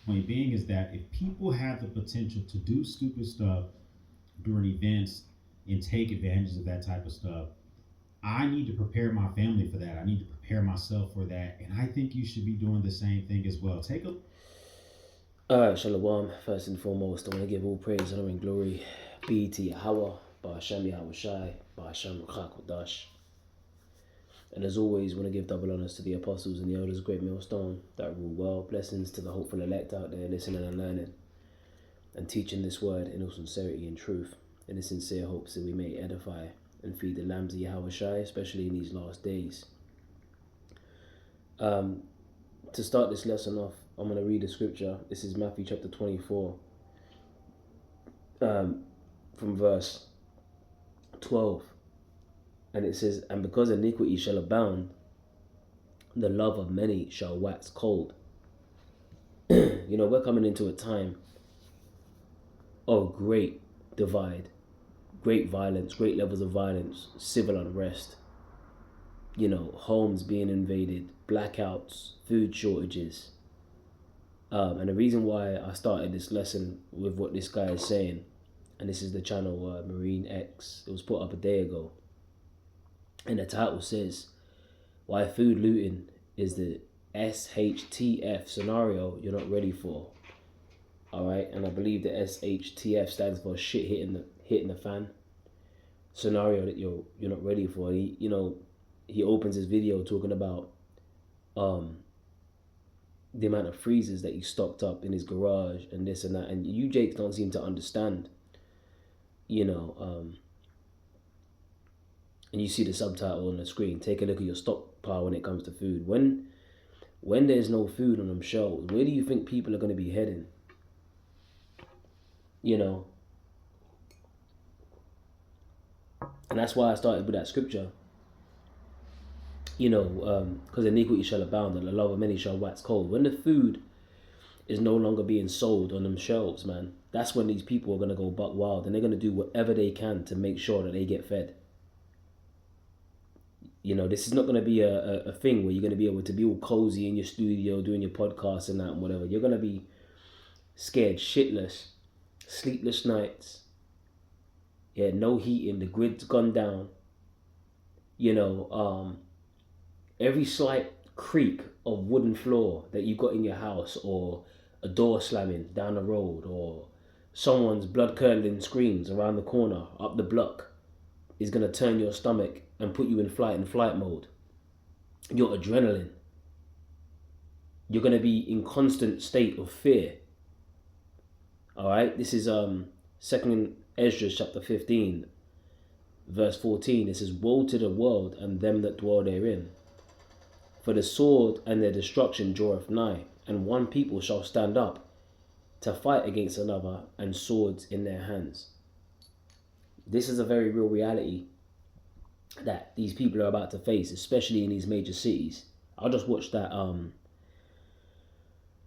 Point being is that if people have the potential to do stupid stuff during events and take advantage of that type of stuff, I need to prepare my family for that. I need to prepare myself for that. And I think you should be doing the same thing as well. Take a Alright, Shalom. First and foremost, I want to give all praise, honor, and glory be to Yahweh, Ba'ashem Yahweh Shai, Ba'ashem Ruach And as always, I want to give double honors to the apostles and the elders, great millstone that rule well. Blessings to the hopeful elect out there listening and learning and teaching this word in all sincerity and truth, in the sincere hopes that we may edify and feed the lambs of Yahweh Shai, especially in these last days. To start this lesson off, I'm going to read a scripture. This is Matthew chapter 24, from verse 12. And it says, "And because iniquity shall abound, the love of many shall wax cold." We're coming into a time of great divide, great violence, great levels of violence, civil unrest, homes being invaded, blackouts, food shortages. And the reason why I started this lesson with what this guy is saying, and this is the channel Marine X, it was put up a day ago. And the title says, "Why Food Looting is the SHTF scenario you're not ready for." Alright, and I believe the SHTF stands for shit hitting the fan. Scenario that you're not ready for. He opens his video talking about the amount of freezers that he stocked up in his garage and this and that. And you Jakes don't seem to understand, and you see the subtitle on the screen. Take a look at your stockpile when it comes to food. When there's no food on them shelves, where do you think people are going to be heading? And that's why I started with that scripture. Because iniquity shall abound and the love of many shall wax cold. When the food is no longer being sold on them shelves, man, that's when these people are going to go buck wild, and they're going to do whatever they can to make sure that they get fed. This is not going to be a thing where you're going to be able to be all cozy in your studio doing your podcast and that and whatever. You're going to be scared shitless, sleepless nights. Yeah, no heating, the grid's gone down. Every slight creak of wooden floor that you've got in your house, or a door slamming down the road, or someone's blood-curdling screams around the corner, up the block, is going to turn your stomach and put you in flight mode. Your adrenaline. You're going to be in constant state of fear. Alright, this is 2nd Ezra chapter 15, verse 14. It says, "Woe to the world and them that dwell therein. For the sword and their destruction draweth nigh, and one people shall stand up to fight against another, and swords in their hands." This is a very real reality that these people are about to face, especially in these major cities. I just watched that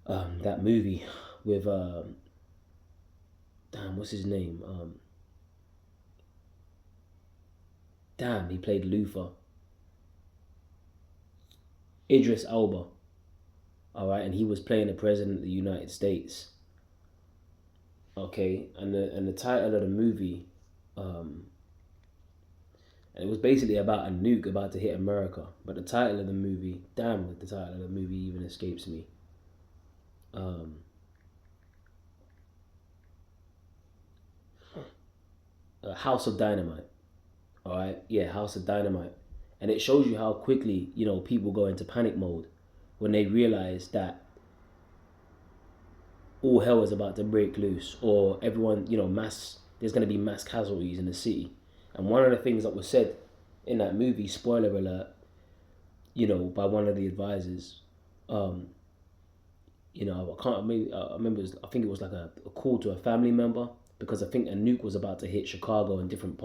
that movie with what's his name? He played Luther. Idris Elba. Alright, and he was playing the President of the United States. Okay, and the title of the movie, and it was basically about a nuke about to hit America. But the title of the movie, the title of the movie even escapes me. House of Dynamite. Alright, yeah, House of Dynamite. And it shows you how quickly, people go into panic mode when they realize that all hell is about to break loose, or everyone, there's going to be mass casualties in the city. And one of the things that was said in that movie, spoiler alert, by one of the advisors, I think it was like a call to a family member, because I think a nuke was about to hit Chicago and different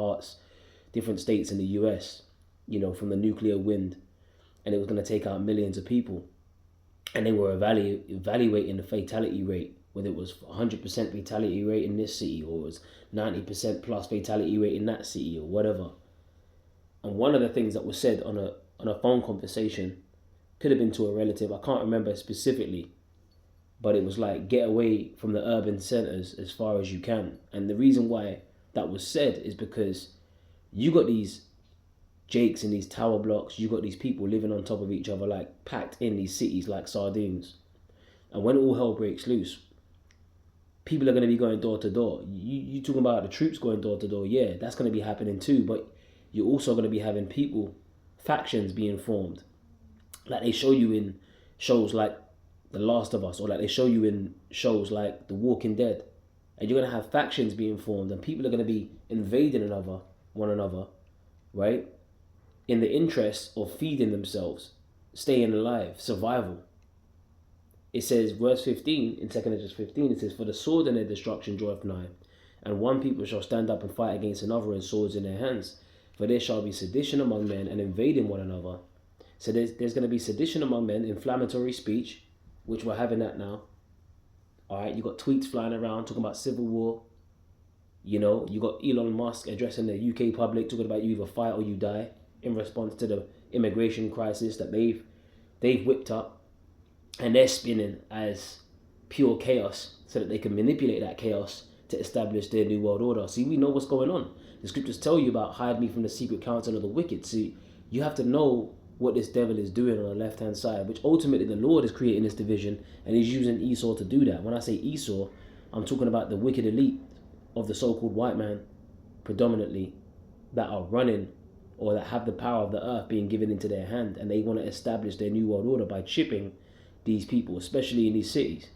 states in the US, from the nuclear wind, and it was going to take out millions of people. And they were evaluating the fatality rate, whether it was 100% fatality rate in this city, or it was 90% plus fatality rate in that city, or whatever. And one of the things that was said on a phone conversation, could have been to a relative, I can't remember specifically, but it was like get away from the urban centers as far as you can. And the reason why that was said is because you got these Jakes in these tower blocks, you got these people living on top of each other, like packed in these cities like sardines. And when all hell breaks loose, people are going to be going door to door. You talking about the troops going door to door? Yeah, that's going to be happening too. But you're also going to be having people, factions being formed, like they show you in shows like The Last of Us, or like they show you in shows like The Walking Dead. And you're going to have factions being formed, and people are going to be invading one another, right? In the interest of feeding themselves, staying alive, survival. It says, verse 15, in 2 Edges 15, it says, for the sword and their destruction draweth nigh, and one people shall stand up and fight against another in swords in their hands. For there shall be sedition among men and invading one another. So there's going to be sedition among men, inflammatory speech, which we're having that now. All right, you got tweets flying around talking about civil war. You know, you got Elon Musk addressing the UK public, talking about you either fight or you die, in response to the immigration crisis that they've whipped up, and they're spinning as pure chaos so that they can manipulate that chaos to establish their new world order. See, we know what's going on. The scriptures tell you about hide me from the secret counsel of the wicked. See, you have to know what this devil is doing on the left-hand side, which ultimately the Lord is creating this division, and he's using Esau to do that. When I say Esau, I'm talking about the wicked elite of the so-called white man, predominantly, that are running or that have the power of the earth being given into their hand, and they want to establish their new world order by chipping these people, especially in these cities.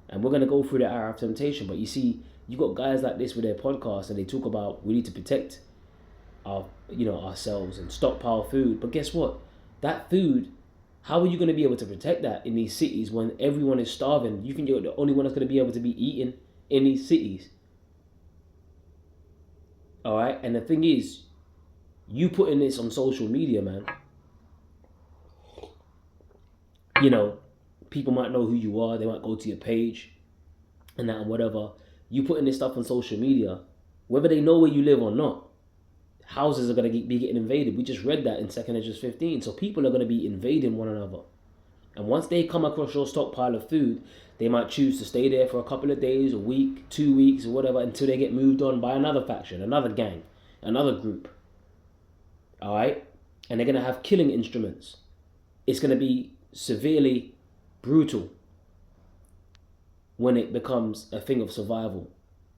And we're going to go through the hour of temptation, but you see, you got guys like this with their podcasts, and they talk about we need to protect ourselves and stockpile food. But guess what? That food, how are you going to be able to protect that in these cities when everyone is starving? You think you're the only one that's going to be able to be eating in these cities? All right, and the thing is, you putting this on social media, man, you know, people might know who you are. They might go to your page and that and whatever. You putting this stuff on social media, whether they know where you live or not, houses are going to be getting invaded. We just read that in 2 Edges 15. So people are going to be invading one another. And once they come across your stockpile of food, they might choose to stay there for a couple of days, a week, 2 weeks, or whatever, until they get moved on by another faction, another gang, another group. All right? And they're going to have killing instruments. It's going to be severely brutal when it becomes a thing of survival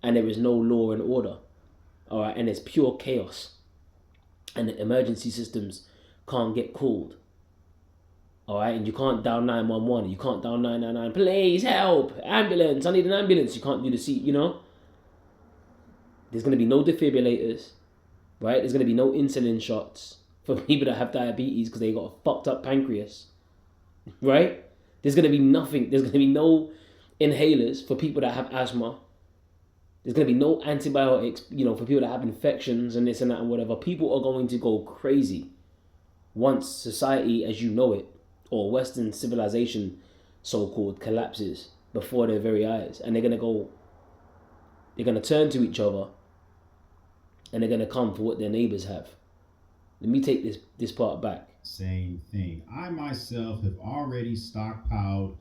and there is no law and order. All right? And it's pure chaos. And the emergency systems can't get called. All right? And you can't dial 911. You can't dial 999. Please help! Ambulance! I need an ambulance. You can't do the seat, you know? There's going to be no defibrillators. Right? There's going to be no insulin shots for people that have diabetes because they got a fucked up pancreas. Right? There's going to be nothing. There's going to be no inhalers for people that have asthma. There's going to be no antibiotics, for people that have infections and this and that and whatever. People are going to go crazy once society as you know it, or Western civilization, so-called, collapses before their very eyes. And they're going to turn to each other and they're going to come for what their neighbors have. Let me take this part back. Same thing. I myself have already stockpiled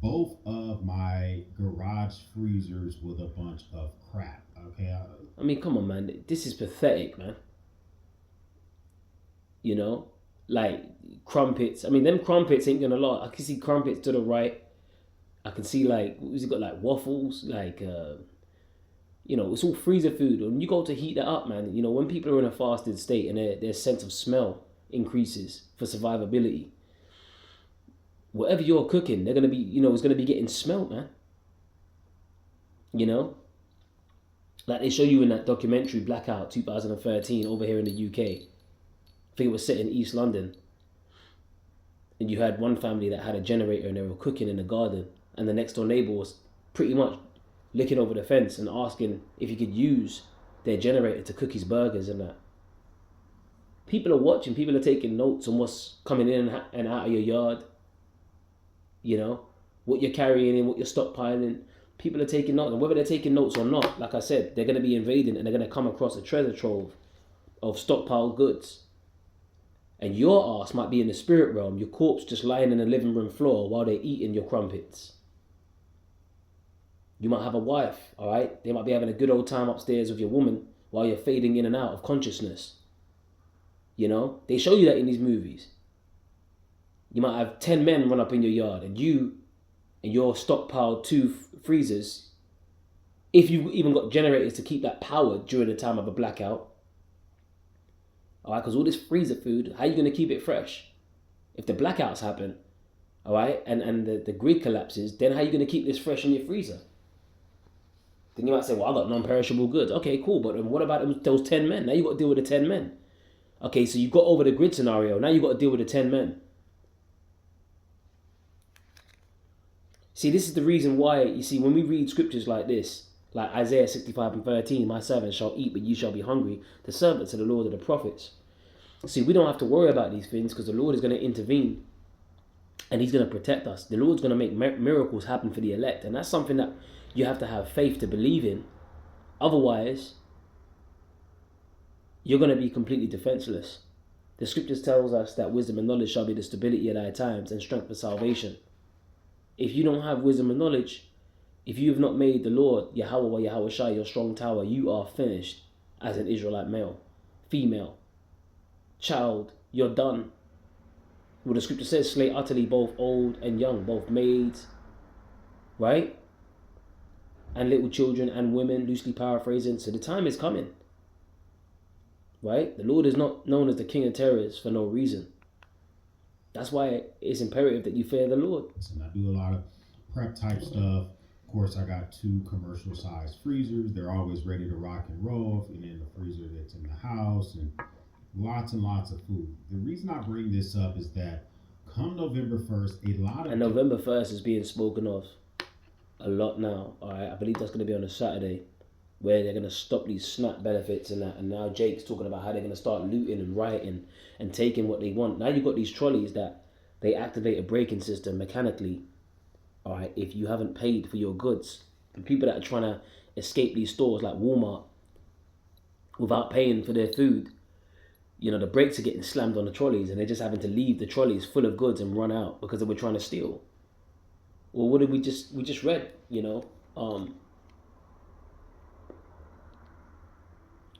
both of my garage freezers with a bunch of crap. Okay. I mean, come on, man. This is pathetic, man. Like crumpets. I mean, them crumpets ain't gonna last. I can see crumpets to the right. I can see what's it got, like waffles, it's all freezer food. When you go to heat that up, man, when people are in a fasted state and their sense of smell increases for survivability, whatever you're cooking, they're going to be, it's going to be getting smelt, man. Like they show you in that documentary, Blackout 2013, over here in the UK. I think it was set in East London. And you had one family that had a generator and they were cooking in the garden. And the next door neighbor was pretty much looking over the fence and asking if he could use their generator to cook his burgers and that. People are watching, people are taking notes on what's coming in and out of your yard. What you're carrying in, what you're stockpiling. People are taking notes, and whether they're taking notes or not, like I said, they're going to be invading and they're going to come across a treasure trove of stockpiled goods. And your ass might be in the spirit realm, your corpse just lying in the living room floor while they're eating your crumpets. You might have a wife, all right? They might be having a good old time upstairs with your woman while you're fading in and out of consciousness. You know, they show you that in these movies. You might have 10 men run up in your yard, and you and your stockpiled two freezers, if you even got generators to keep that powered during the time of a blackout. All right, because all this freezer food, how are you going to keep it fresh? If the blackouts happen, all right, and the grid collapses, then how are you going to keep this fresh in your freezer? Then you might say, well, I got non-perishable goods. Okay, cool, but what about those 10 men? Now you got to deal with the 10 men. Okay, so you got over the grid scenario. Now you got to deal with the 10 men. See, this is the reason why, you see, when we read scriptures like this, like Isaiah 65:13, my servants shall eat, but you shall be hungry, the servants of the Lord are the prophets. See, we don't have to worry about these things because the Lord is going to intervene and he's going to protect us. The Lord's going to make miracles happen for the elect. And that's something that you have to have faith to believe in. Otherwise, you're going to be completely defenseless. The scriptures tells us that wisdom and knowledge shall be the stability of thy times and strength for salvation. If you don't have wisdom and knowledge, if you have not made the Lord, Yahweh or Yahweh Shai, your strong tower, you are finished as an Israelite male, female, child, you're done. Well, the scripture says, slay utterly both old and young, both maids, right? And little children and women, loosely paraphrasing. So the time is coming, right? The Lord is not known as the King of Terrors for no reason. That's why it's imperative that you fear the Lord. And I do a lot of prep type stuff. Of course, I got 2 commercial sized freezers. They're always ready to rock and roll. And then the freezer that's in the house and lots of food. The reason I bring this up is that come November 1st, And November 1st is being spoken of a lot now. All right, I believe that's going to be on a Saturday, where they're going to stop these SNAP benefits and that. And now Jake's talking about how they're going to start looting and rioting and taking what they want. Now you've got these trolleys that they activate a braking system mechanically, all right, if you haven't paid for your goods. And people that are trying to escape these stores like Walmart without paying for their food, you know, the brakes are getting slammed on the trolleys and they're just having to leave the trolleys full of goods and run out because they were trying to steal. Well, what did we just read, you know,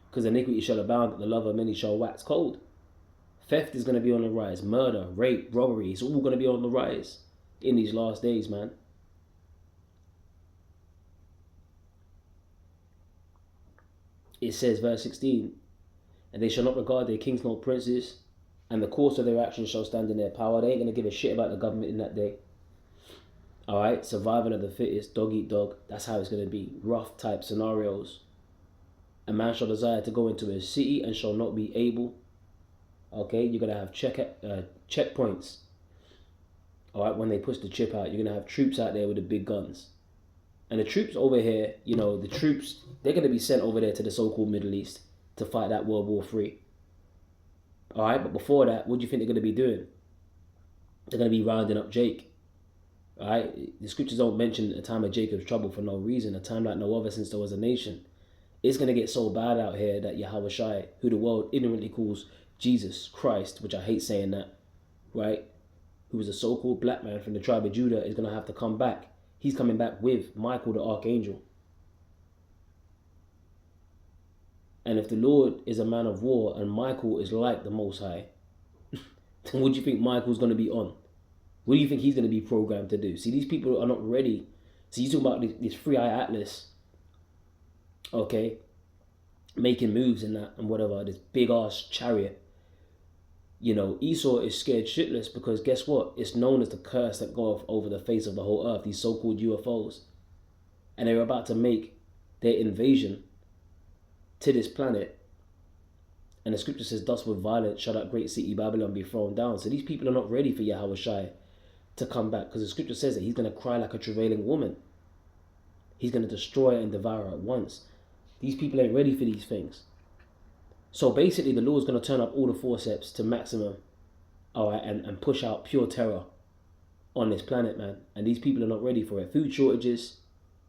because iniquity shall abound, the love of many shall wax cold. Theft is going to be on the rise. Murder, rape, robbery, it's all going to be on the rise in these last days, man. It says, verse 16, and they shall not regard their kings nor princes, and the course of their actions shall stand in their power. They ain't going to give a shit about the government in that day. All right, survival of the fittest, dog eat dog. That's how it's going to be. Rough type scenarios. A man shall desire to go into a city and shall not be able. Okay, you're going to have checkpoints. All right, when they push the chip out, you're going to have troops out there with the big guns. And the troops over here, you know, the troops, they're going to be sent over there to the so-called Middle East to fight that World War III. All right, but before that, what do you think they're going to be doing? They're going to be rounding up Jake. All right, the scriptures don't mention a time of Jacob's trouble for no reason, a time like no other since there was a nation. It's going to get so bad out here that Yahweh Shai, who the world ignorantly calls Jesus Christ, which I hate saying that, right? Who was a so-called black man from the tribe of Judah, is going to have to come back. He's coming back with Michael the Archangel. And if the Lord is a man of war and Michael is like the Most High, then what do you think Michael's going to be on? What do you think he's going to be programmed to do? See, these people are not ready. So you talk about this Free Eye Atlas, okay, making moves and that and whatever, this big ass chariot. You know, Esau is scared shitless because guess what? It's known as the curse that goeth over the face of the whole earth, these so-called UFOs. And they're about to make their invasion to this planet. And the scripture says, thus with violence shall that great city Babylon be thrown down. So these people are not ready for Yahweh Shai to come back, because the scripture says that he's going to cry like a travailing woman. He's going to destroy and devour at once. These people ain't ready for these things. So basically the Lord's going to turn up all the forceps to maximum, all right, and push out pure terror on this planet, man. And these people are not ready for it. Food shortages,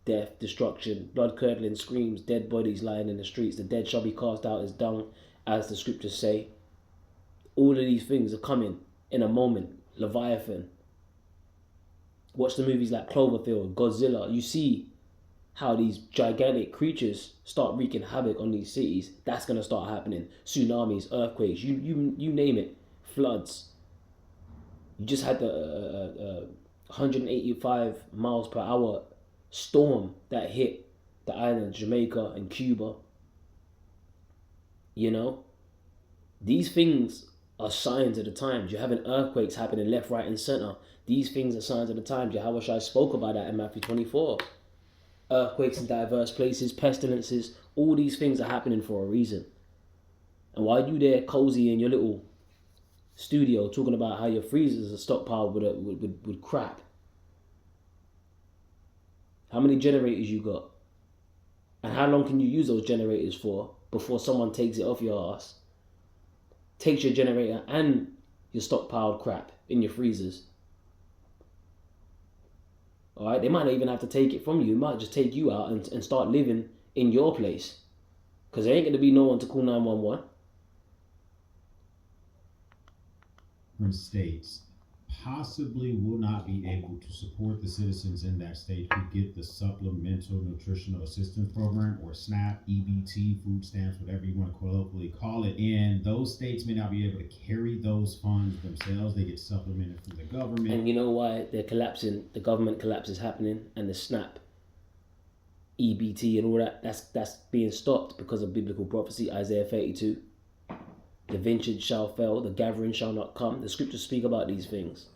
death, destruction, blood-curdling screams, dead bodies lying in the streets. The dead shall be cast out as dung, as the scriptures say. All of these things are coming in a moment. Leviathan. Watch the movies like Cloverfield, Godzilla. You see how these gigantic creatures start wreaking havoc on these cities, that's gonna start happening. Tsunamis, earthquakes, you name it, floods. You just had the 185 miles per hour storm that hit the island, Jamaica and Cuba. You know, these things are signs of the times. You're having earthquakes happening left, right, and center. These things are signs of the times. Yahweh Shai spoke about that in Matthew 24. Earthquakes in diverse places, pestilences, all these things are happening for a reason. And while you there cozy in your little studio talking about how your freezers are stockpiled with crap, how many generators you got? And how long can you use those generators for before someone takes it off your ass? Takes your generator and your stockpiled crap in your freezers. Alright, they might not even have to take it from you. It might just take you out and start living in your place. Because there ain't going to be no one to call 911. States possibly will not be able to support the citizens in that state who get the Supplemental Nutritional Assistance Program, or SNAP, EBT, food stamps, whatever you want to colloquially call it. And those states may not be able to carry those funds themselves. They get supplemented from the government. And you know why they're collapsing? The government collapse is happening, and the SNAP, EBT, and all that, that's being stopped because of biblical prophecy, Isaiah 32. The vintage shall fail, the gathering shall not come. The scriptures speak about these things.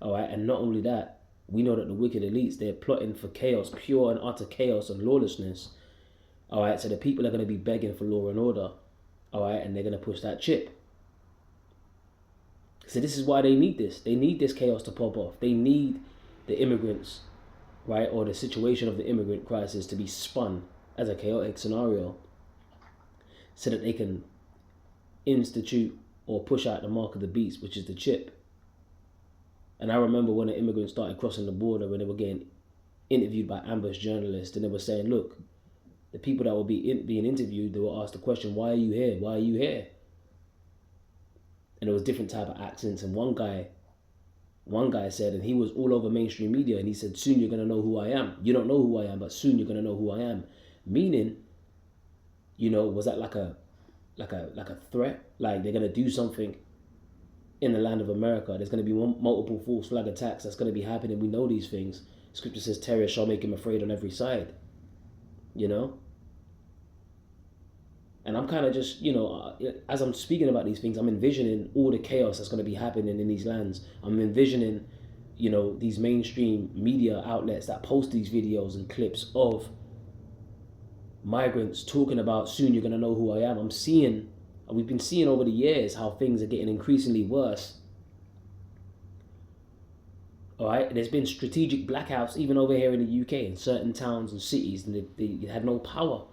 Alright, and not only that, we know that the wicked elites, they're plotting for chaos, pure and utter chaos and lawlessness. Alright, so the people are going to be begging for law and order. Alright, and they're going to push that chip. So this is why they need this. They need this chaos to pop off. They need the immigrants, right, or the situation of the immigrant crisis to be spun as a chaotic scenario so that they can institute or push out the mark of the beast, which is the chip. And I remember when the immigrants started crossing the border, when they were getting interviewed by ambush journalists, and they were saying, look, the people that were being interviewed, they were asked the question, why are you here? Why are you here? And there was different type of accents, and one guy said, and he was all over mainstream media, and he said, soon you're going to know who I am. You don't know who I am, but soon you're going to know who I am. Meaning, you know, was that like a threat? Like they're going to do something in the land of America. There's going to be multiple false flag attacks that's going to be happening. We know these things. Scripture says terror shall make him afraid on every side. You know? And I'm kind of just, you know, as I'm speaking about these things, I'm envisioning all the chaos that's going to be happening in these lands. I'm envisioning, you know, these mainstream media outlets that post these videos and clips of migrants talking about soon you're going to know who I am. We've been seeing over the years how things are getting increasingly worse. All right, there's been strategic blackouts even over here in the UK in certain towns and cities, and they had no power.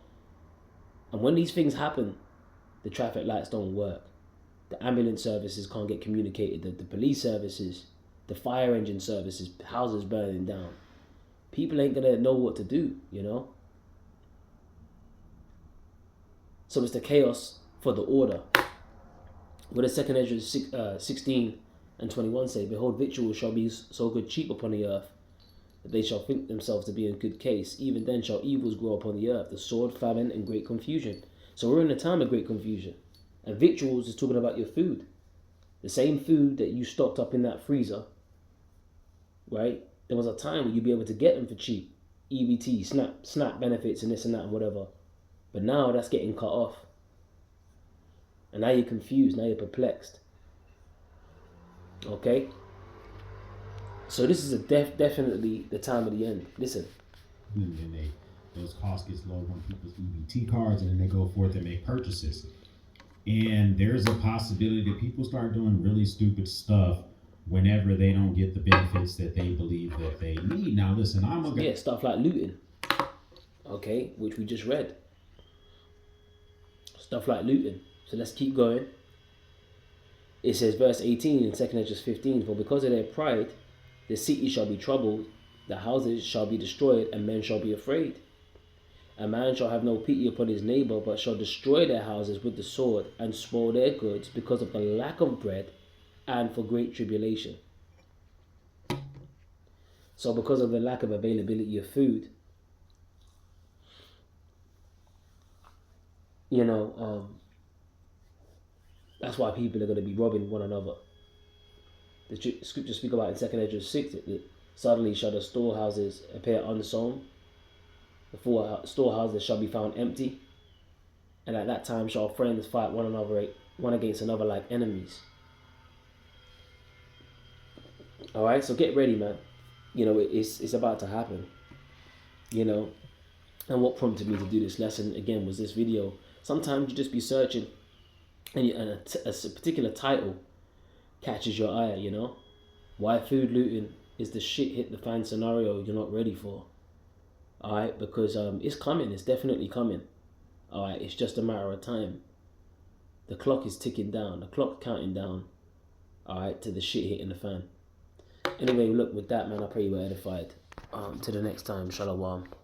And when these things happen, the traffic lights don't work. The ambulance services can't get communicated. The police services, the fire engine services, houses burning down. People ain't going to know what to do, you know? So it's the chaos for the order. What does 2 Ezra 16 and 21 say? Behold, victuals shall be so good cheap upon the earth, that they shall think themselves to be in good case. Even then shall evils grow upon the earth, the sword, famine, and great confusion. So we're in a time of great confusion. And victuals is talking about your food. The same food that you stocked up in that freezer, right? There was a time where you'd be able to get them for cheap. EBT, SNAP benefits, and this and that and whatever. But now that's getting cut off. And now you're confused, now you're perplexed. Okay? So this is definitely the time of the end. Listen. And then those costs get low on people's EBT cards, and then they go forth and make purchases. And there's a possibility that people start doing really stupid stuff whenever they don't get the benefits that they believe that they need. Now listen, stuff like looting. Okay, which we just read. Stuff like looting. So let's keep going. It says, verse 18 in 2 Ezra 15, for because of their pride, the city shall be troubled, the houses shall be destroyed, and men shall be afraid. A man shall have no pity upon his neighbor, but shall destroy their houses with the sword, and spoil their goods because of the lack of bread, and for great tribulation. So because of the lack of availability of food, You know, that's why people are going to be robbing one another. The scriptures speak about in 2 Ezra 6 that suddenly shall the storehouses appear unsown, the storehouses shall be found empty, and at that time shall friends fight one against another like enemies. All right, so get ready, man. You know, it's about to happen. You know, and what prompted me to do this lesson again was this video. Sometimes you just be searching, and a particular title catches your eye. You know, why food looting is the shit hit the fan scenario you're not ready for. All right, because it's coming. It's definitely coming. All right, it's just a matter of time. The clock is ticking down. The clock counting down. All right, to the shit hitting the fan. Anyway, look, with that, man, I pray you were edified. Till the next time, shalom.